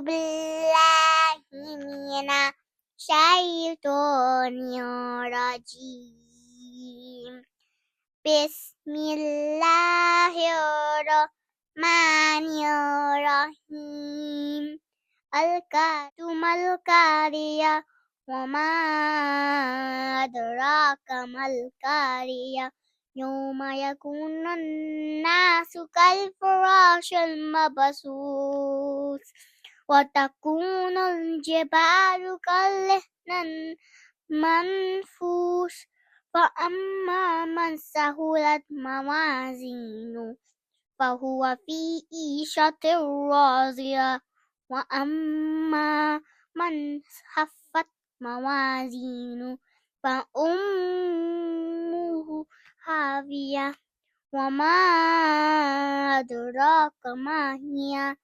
بالله من الشيطان الرجيم بسم الله الرحمن الرحيم الكاتم القارية وما أدراك ما القارية يوم يكون الناس كالفراش المبثوث وتكون الجبال كالعهن المنفوش فأما من ثقلت موازينه فهو في عيشة راضية وأما من خفت موازينه فأمه هاوية وما أدراك ما هي